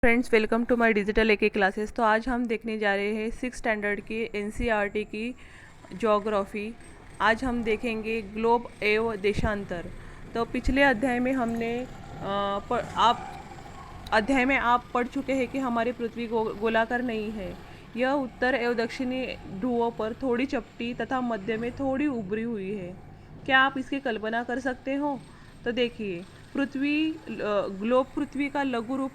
Friends, welcome to my digital AK classes. तो आज हम देखने जा रहे हैं 6 स्टैंडर्ड की एनसीईआरटी की ज्योग्राफी। आज हम देखेंगे ग्लोब एवं देशांतर। तो पिछले अध्याय में हमने आप पढ़ चुके हैं कि हमारी पृथ्वी गोलाकार नहीं है। यह उत्तर एवं दक्षिणी ध्रुवों पर थोड़ी चपटी तथा मध्य में थोड़ी उभरी हुई है। क्या आप इसकी कल्पना कर सकते हो? तो देखिए, ग्लोब पृथ्वी का लघु रूप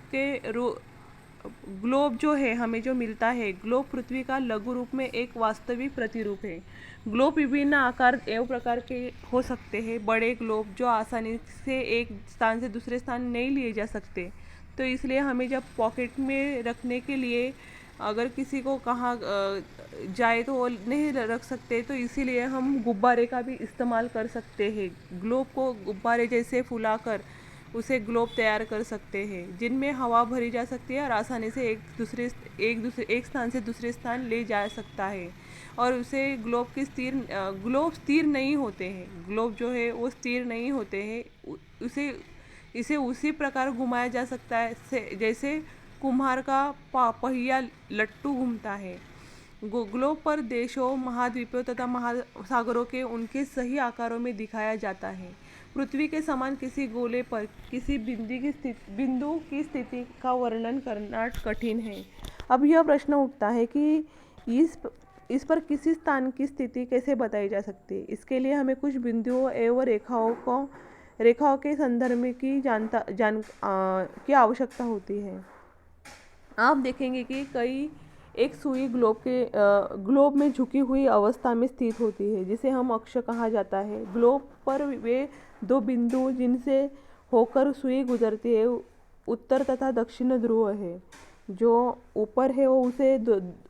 ग्लोब जो है, हमें जो मिलता है, ग्लोब पृथ्वी का लघु रूप में एक वास्तविक प्रतिरूप है। ग्लोब विभिन्न आकार एवं प्रकार के हो सकते हैं। बड़े ग्लोब जो आसानी से एक स्थान से दूसरे स्थान नहीं लिए जा सकते, तो इसलिए हमें जब पॉकेट में रखने के लिए अगर किसी को कहाँ जाए तो वो नहीं रख सकते, तो इसीलिए हम गुब्बारे का भी इस्तेमाल कर सकते हैं। ग्लोब को गुब्बारे जैसे फुलाकर उसे ग्लोब तैयार कर सकते हैं, जिनमें हवा भरी जा सकती है और आसानी से एक स्थान से दूसरे स्थान ले जा सकता है। और उसे ग्लोब स्थिर नहीं होते हैं। ग्लोब जो है वो स्थिर नहीं होते हैं। इसे उसी प्रकार घुमाया जा सकता है जैसे कुम्हार का पहिया लट्टू घूमता है। ग्लोब पर देशों, महाद्वीपों तथा महासागरों के उनके सही आकारों में दिखाया जाता है। पृथ्वी के समान किसी गोले पर किसी बिंदु की स्थिति का वर्णन करना कठिन है। अब यह प्रश्न उठता है कि इस पर किसी स्थान की स्थिति कैसे बताई जा सकती है। इसके लिए हमें कुछ बिंदुओं एवं रेखाओं के संदर्भ में की आवश्यकता होती है। आप देखेंगे कि एक सुई ग्लोब में झुकी हुई अवस्था में स्थित होती है, जिसे हम अक्ष कहा जाता है। ग्लोब पर वे दो बिंदु जिनसे होकर सुई गुजरती है, उत्तर तथा दक्षिण ध्रुव है। जो ऊपर है वो उसे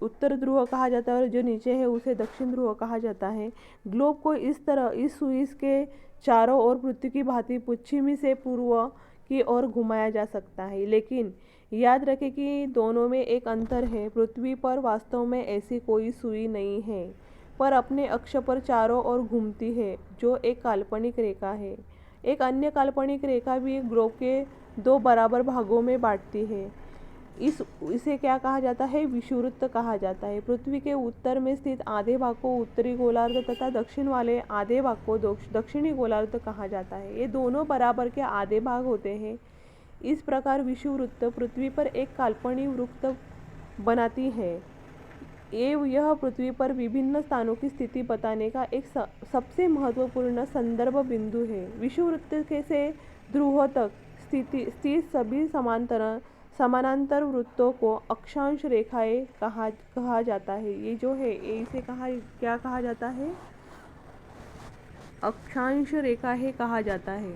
उत्तर ध्रुव कहा जाता है और जो नीचे है उसे दक्षिण ध्रुव कहा जाता है। ग्लोब को इस तरह इस सुई के चारों ओर पृथ्वी की भांति पश्चिमी से पूर्व की ओर घुमाया जा सकता है, लेकिन याद रखें कि दोनों में एक अंतर है। पृथ्वी पर वास्तव में ऐसी कोई सुई नहीं है, पर अपने अक्ष पर चारों ओर घूमती है, जो एक काल्पनिक रेखा है। एक अन्य काल्पनिक रेखा भी ग्लोब के दो बराबर भागों में बांटती है। इसे क्या कहा जाता है? विषुववृत्त कहा जाता है। पृथ्वी के उत्तर में स्थित आधे भाग को उत्तरी गोलार्ध तथा दक्षिण वाले आधे भाग को दक्षिणी गोलार्ध कहा जाता है। ये दोनों बराबर के आधे भाग होते हैं। इस प्रकार विषुववृत्त पृथ्वी पर एक काल्पनिक वृत्त बनाती है। यह पृथ्वी पर विभिन्न स्थानों की स्थिति बताने का एक सबसे महत्वपूर्ण संदर्भ बिंदु है। विषुववृत्त से ध्रुव तक स्थित सभी समानांतर वृत्तों को अक्षांश रेखाएं कहा जाता है। ये जो है इसे क्या कहा जाता है? अक्षांश रेखाएं कहा जाता है।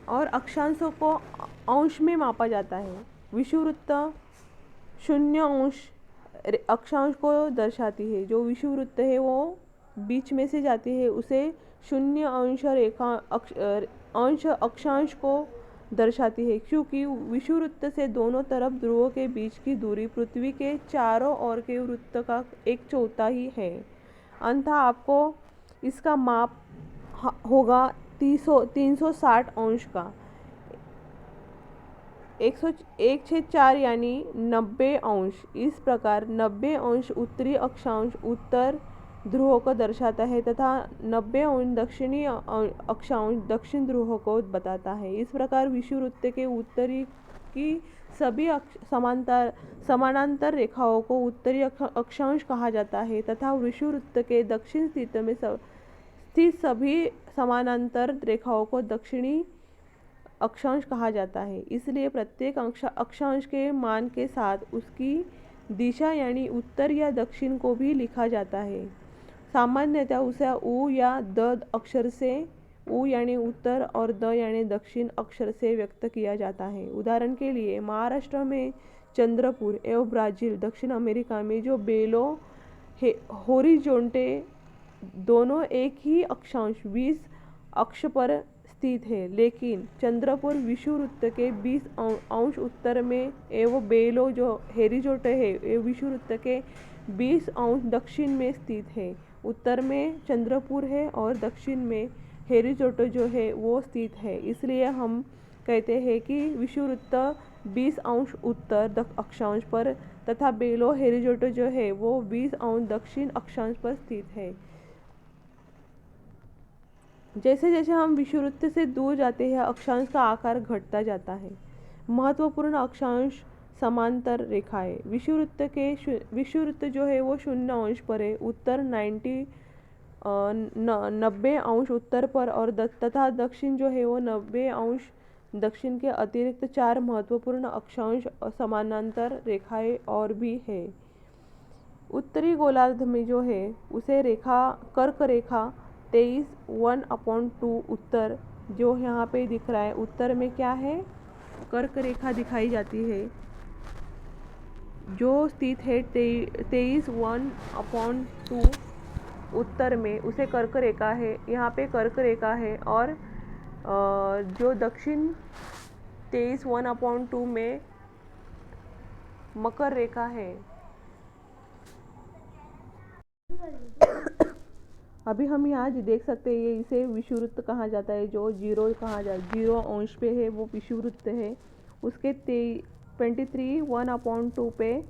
और अक्षांशों को अंश में मापा जाता है। विषुववृत्त 0 अक्षांश को दर्शाती है। जो विषुववृत्त है वो बीच में से जाती है, उसे 0 अक्षांश को दर्शाती है, क्योंकि विषुववृत्त से दोनों तरफ ध्रुवों के बीच की दूरी पृथ्वी के चारों ओर के वृत्त का 1/4 है। अंततः आपको इसका माप होगा 360 अंश का। 1/4 यानी 90 अंश। इस प्रकार 90 अंश उत्तरी अक्षांश उत्तर ध्रुव को दर्शाता है तथा 90 अंश दक्षिणी अक्षांश दक्षिण ध्रुव को बताता है। इस प्रकार विषुववृत्त के उत्तरी की सभी समानांतर रेखाओं को उत्तरी अक्षांश कहा जाता है तथा विषुववृत्त के दक्षिण स्थित सभी समानांतर रेखाओं को दक्षिणी अक्षांश कहा जाता है। इसलिए प्रत्येक अक्षांश के मान के साथ उसकी दिशा यानी उत्तर या दक्षिण को भी लिखा जाता है। सामान्यतः उसे उ या द अक्षर से, उ यानी उत्तर और द यानी दक्षिण अक्षर से व्यक्त किया जाता है। उदाहरण के लिए महाराष्ट्र में चंद्रपुर एवं ब्राज़ील, दक्षिण अमेरिका में जो बेलो होरिज़ोंटे दोनों एक ही अक्षांश 20 अक्ष पर स्थित है, लेकिन चंद्रपुर विषुववृत्त के 20 अंश उत्तर में एवं बेलो जो होरिज़ोंटे है विषुववृत्त के 20 अंश दक्षिण में स्थित है। उत्तर में चंद्रपुर है और दक्षिण में होरिज़ोंटे जो है वो स्थित है। इसलिए हम कहते हैं कि विषुववृत्त 20 अंश उत्तर अक्षांश पर तथा बेलो होरिज़ोंटल जो है वो 20 अंश दक्षिण अक्षांश पर स्थित है। जैसे जैसे हम विषुववृत्त से दूर जाते हैं अक्षांश का आकार घटता जाता है। महत्वपूर्ण अक्षांश समांतर रेखाएं। विषुववृत्त जो है वो 0 अंश पर है, उत्तर 90 अंश उत्तर पर और तथा दक्षिण जो है वो 90 अंश दक्षिण के अतिरिक्त 4 महत्वपूर्ण अक्षांश समानांतर रेखाएं और भी है। उत्तरी गोलार्ध में जो है उसे रेखा कर्क रेखा 23 1/2 उत्तर जो यहाँ पे दिख रहा है, उत्तर में क्या है, कर्क रेखा दिखाई जाती है जो स्थित है 23 1/2 उत्तर में, उसे कर्क रेखा है, यहाँ पे कर्क रेखा है। और जो दक्षिण 23 1/2 में मकर रेखा है। अभी हम यहाँ देख सकते हैं इसे विषुववृत्त कहा जाता है, जो 0 अंश पे है वो विषुववृत्त है। उसके 23 1/2 पे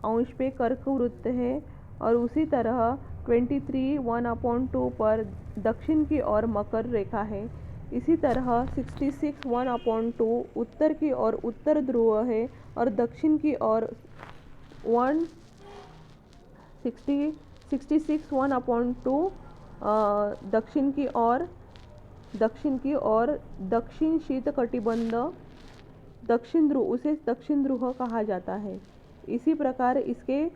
अंश पे कर्क वृत्त है और उसी तरह 23 1/2 पर दक्षिण की ओर मकर रेखा है। इसी तरह 66 1/2 उत्तर की ओर उत्तर ध्रुव है और दक्षिण की ओर 66 1/2 दक्षिण की ओर दक्षिण शीत कटिबंध दक्षिण ध्रुव, उसे दक्षिण ध्रुव कहा जाता है। इसी प्रकार इसके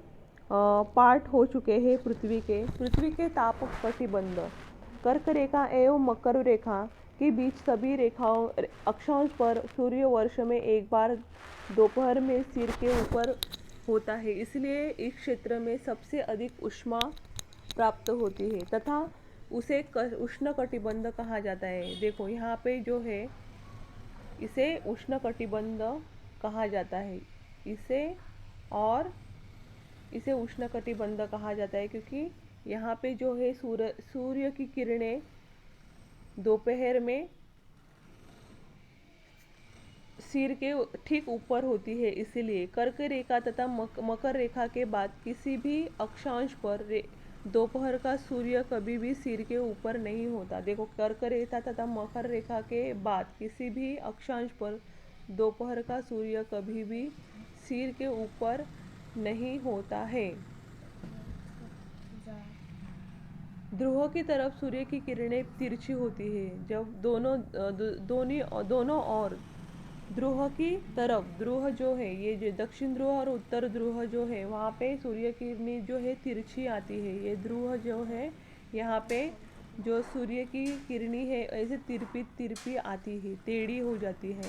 पार्ट हो चुके हैं पृथ्वी के ताप कटिबंध। कर्क रेखा एवं मकर रेखा के बीच सभी रेखाओं अक्षांश पर सूर्य वर्ष में एक बार दोपहर में सिर के ऊपर होता है, इसलिए इस क्षेत्र में सबसे अधिक ऊष्मा प्राप्त होती है तथा उसे उष्ण कटिबंध कहा जाता है। देखो यहाँ पे जो है इसे उष्ण कटिबंध कहा जाता है, इसे उष्ण कटिबंध कहा जाता है क्योंकि यहाँ पे जो है सूर्य की किरणें दोपहर में सिर के ठीक ऊपर होती है, इसीलिए कर्क रेखा तथा मकर रेखा के बाद किसी भी अक्षांश पर दोपहर का सूर्य कभी भी सिर के ऊपर नहीं होता। देखो कर्क रेखा तथा मकर रेखा के बाद किसी भी अक्षांश पर दोपहर का सूर्य कभी भी सिर के ऊपर नहीं होता है। ध्रुव की तरफ सूर्य की किरणें तिरछी होती है। जब दोनों ओर ध्रुव की तरफ, ध्रुव जो है ये जो दक्षिण ध्रुव और उत्तर ध्रुव जो है वहाँ पे सूर्य किरणें जो है तिरछी आती है। ये ध्रुव जो है यहाँ पे जो सूर्य की किरणें है ऐसे तिरपी आती है, टेढ़ी हो जाती है।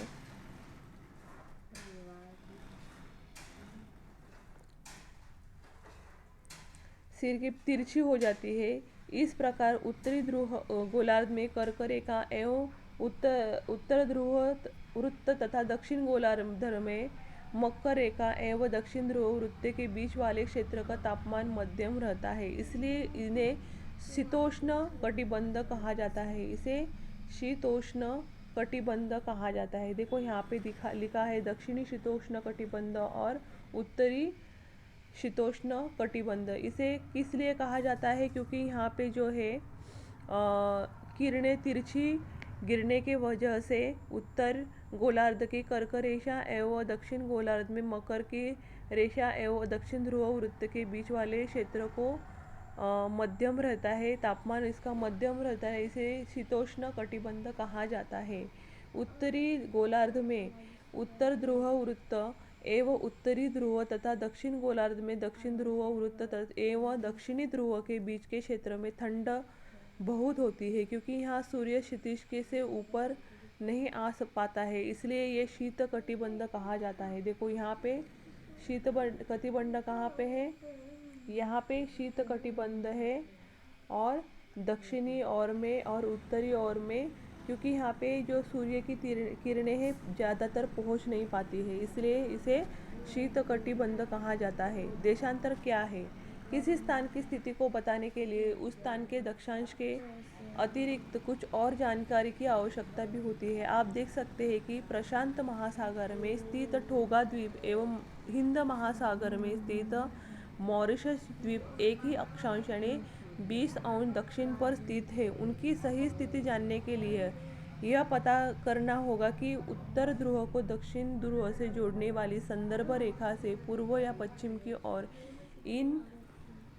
सिर की तिरछी हो जाती है। इस प्रकार उत्तरी ध्रुव गोलार्ध में कर्क रेखा एवं उत्तर ध्रुव वृत्त तथा दक्षिण गोलार्ध में मकर रेखा एवं दक्षिण ध्रुव वृत्त के बीच वाले क्षेत्र का तापमान मध्यम रहता है, इसलिए इन्हें शीतोष्ण कटिबंध कहा जाता है। इसे शीतोष्ण कटिबंध कहा जाता है। देखो यहाँ पे लिखा है दक्षिणी शीतोष्ण कटिबंध और उत्तरी शीतोष्ण कटिबंध। इसे किस लिए कहा जाता है, क्योंकि यहाँ पे जो है किरणें तिरछी गिरने के वजह से उत्तर गोलार्ध की कर्क रेखा एवं दक्षिण गोलार्ध में मकर की रेखा एवं दक्षिण ध्रुव वृत्त के बीच वाले क्षेत्र को मध्यम रहता है, तापमान इसका मध्यम रहता है, इसे शीतोष्ण कटिबंध कहा जाता है। उत्तरी गोलार्ध में उत्तर ध्रुव वृत्त एवं उत्तरी ध्रुव तथा दक्षिण गोलार्ध में दक्षिण ध्रुव वृत्त एवं दक्षिणी ध्रुव के बीच के क्षेत्र में ठंड बहुत होती है, क्योंकि यहाँ सूर्य क्षितिज के से ऊपर नहीं आ पाता है, इसलिए ये शीत कटिबंध कहा जाता है। देखो यहाँ पे शीत कटिबंध कहाँ पे है, यहाँ पे शीत कटिबंध है और दक्षिणी ओर में और उत्तरी ओर में, क्योंकि यहाँ पे जो सूर्य की किरणें हैं ज़्यादातर पहुँच नहीं पाती है, इसलिए इसे शीत कटिबंध कहा जाता है। देशांतर क्या है? किसी स्थान की स्थिति को बताने के लिए उस स्थान के दक्षांश के अतिरिक्त कुछ और जानकारी की आवश्यकता भी होती है। आप देख सकते हैं कि प्रशांत महासागर में स्थित टोगा द्वीप एवं हिंद महासागर में स्थित मॉरिशस द्वीप एक ही अक्षांश यानी 20 अंश दक्षिण पर स्थित है। उनकी सही स्थिति जानने के लिए यह पता करना होगा कि उत्तर ध्रुव को दक्षिण ध्रुव से जोड़ने वाली संदर्भ रेखा से पूर्व या पश्चिम की ओर इन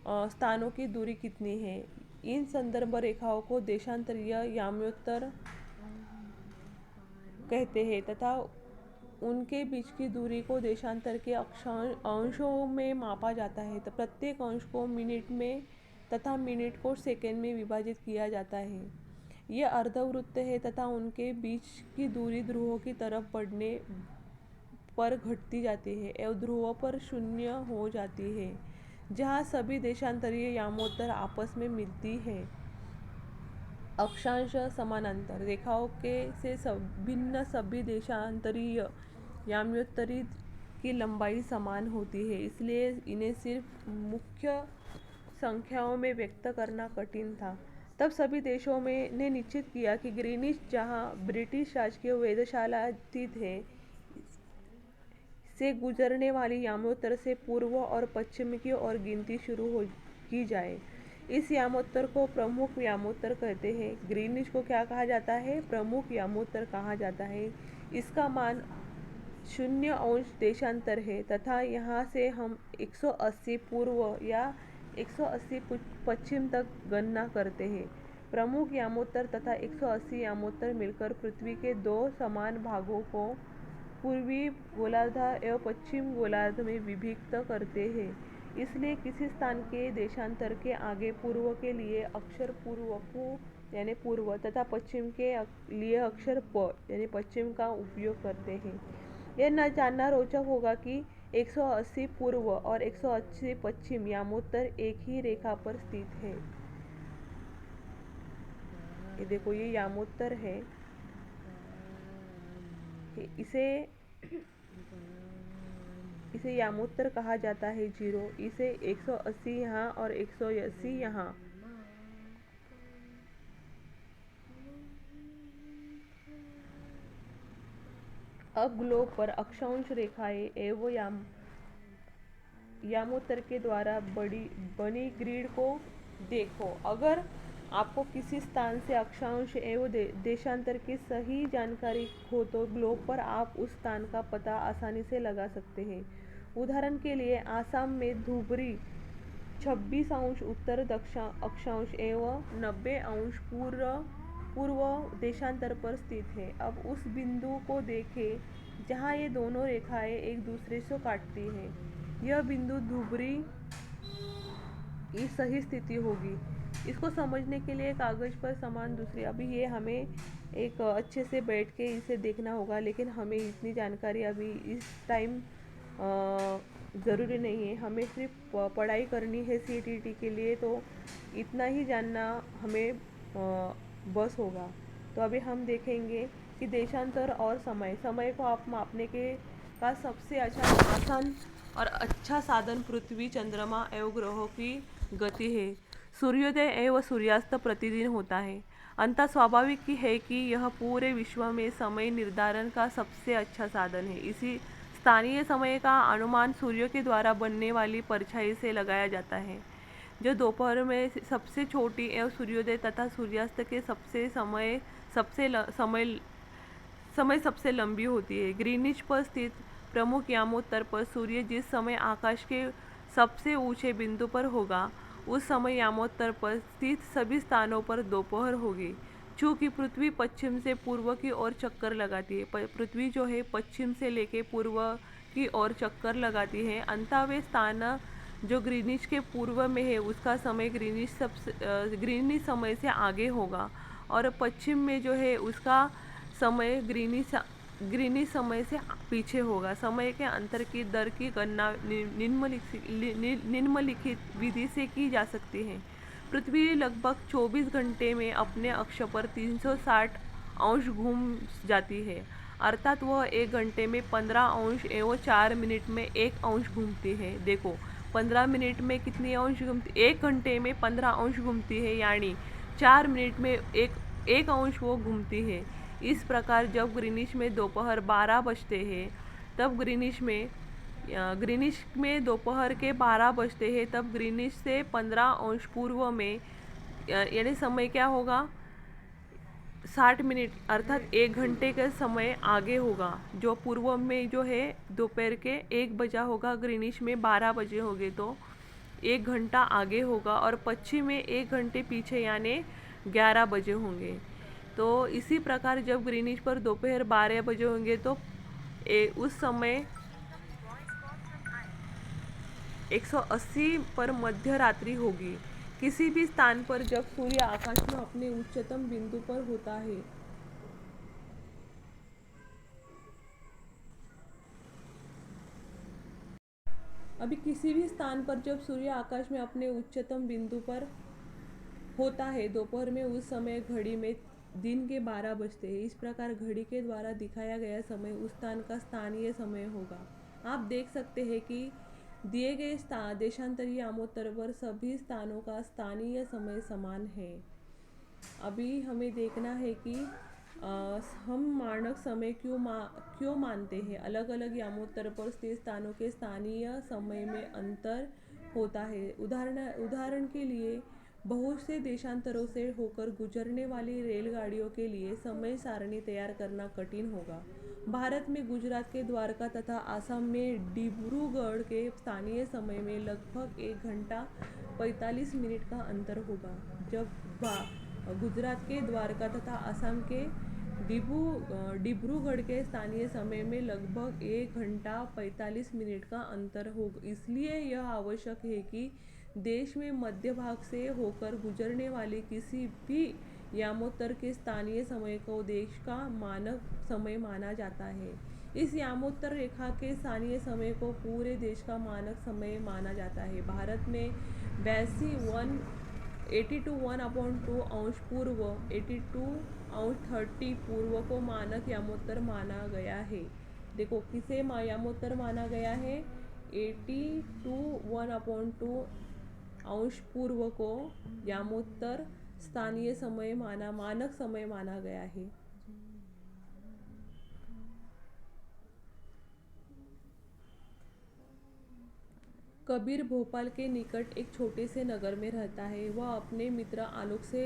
स्थानों की दूरी कितनी है। इन संदर्भ रेखाओं को देशांतरीय याम्योत्तर कहते हैं तथा उनके बीच की दूरी को देशांतर के अंशों में मापा जाता है। तो प्रत्येक अंश को मिनट में तथा मिनट को सेकंड में विभाजित किया जाता है। ये अर्धवृत्त है तथा उनके बीच की दूरी ध्रुवों की तरफ बढ़ने पर घटती जाती है एवं ध्रुवों पर शून्य हो जाती है, जहाँ सभी देशांतरीय यामोत्तर आपस में मिलती है। अक्षांश समानांतर रेखाओं के से भिन्न सभी देशांतरीय याम्योत्तरी की लंबाई समान होती है, इसलिए इन्हें सिर्फ मुख्य संख्याओं में व्यक्त करना कठिन था। तब सभी देशों में ने निश्चित किया कि ग्रीनिच, जहां ब्रिटिश राजकीय वेधशाला स्थित है, से गुजरने वाली यामोत्तर से पूर्व और पश्चिम की ओर गिनती शुरू की जाए। इस यामोत्तर को प्रमुख यामोत्तर कहते हैं। ग्रीनिच को क्या कहा जाता है? प्रमुख यामोत्तर कहा जाता है। इसका मान 0 अंश देशांतर है तथा यहाँ से हम 180 पूर्व या 180 पश्चिम तक गणना करते हैं। प्रमुख यामोत्तर तथा 180 यामोत्तर मिलकर पृथ्वी के दो समान भागों को पूर्वी गोलार्ध एवं पश्चिम गोलार्ध में विभक्त करते हैं। इसलिए किसी स्थान के देशांतर के आगे पूर्व के लिए अक्षर पूर्व पु यानी पूर्व तथा पश्चिम के लिए अक्षर प यानी पश्चिम का उपयोग करते हैं। यह न जानना रोचक होगा कि 180 पूर्व और 180 पश्चिम यामोत्तर एक ही रेखा पर स्थित है। ये देखो, ये यामोत्तर है। इसे यामोत्तर कहा जाता है 0। इसे 180 यहाँ और 180 यहाँ। अब ग्लोब पर अक्षांश रेखाएं एवं यामोत्तर के द्वारा बनी ग्रिड को देखो। अगर आपको किसी स्थान से अक्षांश एवं देशांतर की सही जानकारी हो तो ग्लोब पर आप उस स्थान का पता आसानी से लगा सकते हैं। उदाहरण के लिए आसाम में धुबरी 26 अंश उत्तर अक्षांश एवं 90 अंश पूर्व देशांतर पर स्थित है। अब उस बिंदु को देखें जहाँ ये दोनों रेखाएं एक दूसरे से काटती हैं। यह बिंदु धुबरी की सही स्थिति होगी। इसको समझने के लिए कागज पर समान दूसरी, अभी ये हमें एक अच्छे से बैठ के इसे देखना होगा, लेकिन हमें इतनी जानकारी अभी इस टाइम ज़रूरी नहीं है। हमें सिर्फ पढ़ाई करनी है CTT के लिए, तो इतना ही जानना हमें बस होगा। तो अभी हम देखेंगे कि देशांतर और समय को आप मापने का सबसे आसान और अच्छा साधन पृथ्वी, चंद्रमा एवं ग्रहों की गति है। सूर्योदय एवं सूर्यास्त प्रतिदिन होता है। अंततः स्वाभाविक है कि यह पूरे विश्व में समय निर्धारण का सबसे अच्छा साधन है। इसी स्थानीय समय का अनुमान सूर्य के द्वारा बनने वाली परछाई से लगाया जाता है, जो दोपहर में सबसे छोटी एवं सूर्योदय तथा सूर्यास्त के समय सबसे लंबी होती है। ग्रीनिच पर स्थित प्रमुख यामोत्तर पर सूर्य जिस समय आकाश के सबसे ऊंचे बिंदु पर होगा, उस समय यामोत्तर पर स्थित सभी स्थानों पर दोपहर होगी। चूँकि पृथ्वी पश्चिम से पूर्व की ओर चक्कर लगाती है, पृथ्वी जो है पश्चिम से लेके पूर्व की ओर चक्कर लगाती है। अंततः वे स्थान जो ग्रीनिच के पूर्व में है, उसका समय ग्रीनिच समय से आगे होगा, और पश्चिम में जो है उसका समय ग्रीनिच समय से पीछे होगा। समय के अंतर की दर की गणना निम्नलिखित विधि से की जा सकती है। पृथ्वी लगभग 24 घंटे में अपने अक्ष पर 360 अंश घूम जाती है, अर्थात वह 1 घंटे में 15 अंश एवं 4 मिनट में 1 अंश घूमती है। देखो, 15 मिनट में कितनी अंश घूमती? 1 घंटे में 15 अंश घूमती है, यानी 4 मिनट में एक अंश वो घूमती है। इस प्रकार जब ग्रीनिच में दोपहर 12 बजते हैं तब ग्रीनिच में दोपहर के 12 बजते हैं तब ग्रीनिच से 15 अंश पूर्व में यानी समय क्या होगा, 60 मिनट अर्थात 1 घंटे का समय आगे होगा। जो पूर्व में जो है दोपहर के 1 बजा होगा, ग्रीनिच में 12 बजे होंगे तो 1 घंटा आगे होगा, और पश्चिम में 1 घंटे पीछे यानी 11 बजे होंगे। तो इसी प्रकार जब ग्रीनिच पर दोपहर 12 बजे होंगे तो उस समय 180 पर मध्य रात्रि होगी। किसी भी स्थान पर जब सूर्य आकाश में अपने उच्चतम बिंदु पर होता है किसी भी स्थान पर जब सूर्य आकाश में अपने उच्चतम बिंदु पर होता है दोपहर में, उस समय घड़ी में दिन के 12 बजते हैं। इस प्रकार घड़ी के द्वारा दिखाया गया समय उस स्थान का स्थानीय समय होगा। आप देख सकते हैं कि दिए गए देशांतरीय आमोत्तर पर सभी स्थानों का स्थानीय समय समान है। अभी हमें देखना है कि हम मानक समय क्यों मानते हैं। अलग अलग यामोत्तर पर स्थित स्थानों के स्थानीय समय में अंतर होता है। उदाहरण के लिए बहुत से देशांतरों से होकर गुजरने वाली रेलगाड़ियों के लिए समय सारणी तैयार करना कठिन होगा। भारत में गुजरात के द्वारका तथा आसाम में डिब्रूगढ़ के स्थानीय समय में लगभग 1 घंटा 45 मिनट का अंतर होगा। जब गुजरात के द्वारका तथा आसाम के डिब्रूगढ़ के स्थानीय समय में लगभग 1 घंटा 45 मिनट का अंतर होगा। इसलिए यह आवश्यक है कि देश में मध्य भाग से होकर गुजरने वाली किसी भी यामोत्तर के स्थानीय समय को देश का मानक समय माना जाता है। इस यामोत्तर रेखा के स्थानीय समय को पूरे देश का मानक समय माना जाता है। भारत में 82 1/2 अंश पूर्व, 82 पूर्व को मानक यामोत्तर माना गया है। देखो किसे यामोत्तर माना गया है, 82 1/2 अंश पूर्व को यामोत्तर स्थानीय समय मानक समय माना गया है। कबीर भोपाल के निकट एक छोटे से नगर में रहता है। वह अपने मित्र आलोक से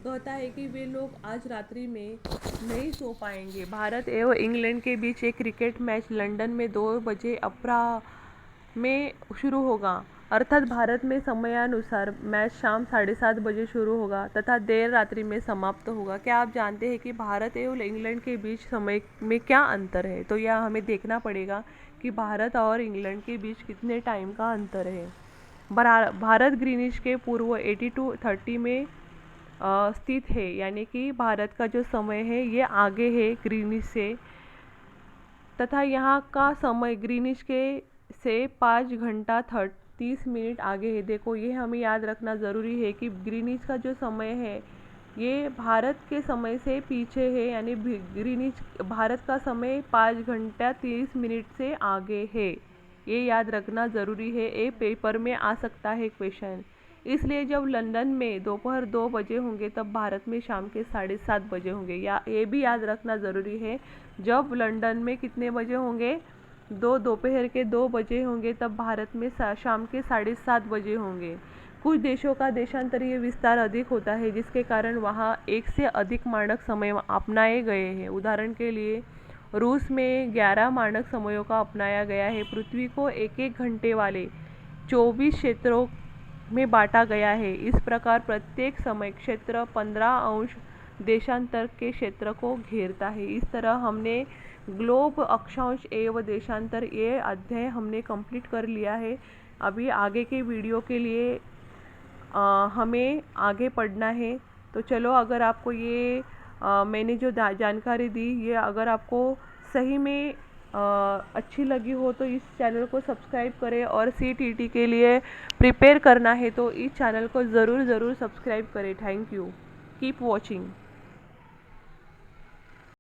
कहता है कि वे लोग आज रात्रि में नहीं सो पाएंगे। भारत एवं इंग्लैंड के बीच एक क्रिकेट मैच लंदन में 2 बजे अपराह्न में शुरू होगा, अर्थात भारत में समयानुसार मैच शाम 7:30 बजे शुरू होगा तथा देर रात्रि में समाप्त होगा। क्या आप जानते हैं कि भारत एवं इंग्लैंड के बीच समय में क्या अंतर है? तो यह हमें देखना पड़ेगा कि भारत और इंग्लैंड के बीच कितने टाइम का अंतर है। भारत ग्रीनिच के पूर्व 82:30 में स्थित है, यानी कि भारत का जो समय है ये आगे है ग्रीनिच से, तथा यहाँ का समय ग्रीनिच के से 5 घंटा 30 मिनट आगे है। देखो ये हमें याद रखना ज़रूरी है कि ग्रीनिच का जो समय है ये भारत के समय से पीछे है, यानी ग्रीनिच भारत का समय 5 घंटा 30 मिनट से आगे है। ये याद रखना ज़रूरी है, ये पेपर में आ सकता है क्वेश्चन। इसलिए जब लंदन में दोपहर 2 बजे होंगे तब भारत में शाम के 7:30 बजे होंगे। या ये भी याद रखना ज़रूरी है, जब लंदन में कितने बजे होंगे, दोपहर के 2 बजे होंगे तब भारत में शाम के 7:30 बजे होंगे। कुछ देशों का देशांतरीय विस्तार अधिक होता है जिसके कारण वहाँ एक से अधिक मानक समय अपनाए गए हैं। उदाहरण के लिए रूस में 11 मानक समयों का अपनाया गया है। पृथ्वी को 1-1 घंटे वाले 24 क्षेत्रों में बांटा गया है। इस प्रकार प्रत्येक समय क्षेत्र 15 अंश देशांतर के क्षेत्र को घेरता है। इस तरह हमने ग्लोब, अक्षांश एवं देशांतर ये अध्याय हमने कंप्लीट कर लिया है। अभी आगे के वीडियो के लिए हमें आगे पढ़ना है। तो चलो, अगर आपको ये मैंने जो जानकारी दी ये अगर आपको सही में अच्छी लगी हो तो इस चैनल को सब्सक्राइब करें, और CTT के लिए प्रिपेयर करना है तो इस चैनल को ज़रूर सब्सक्राइब करें। Thank you, keep watching.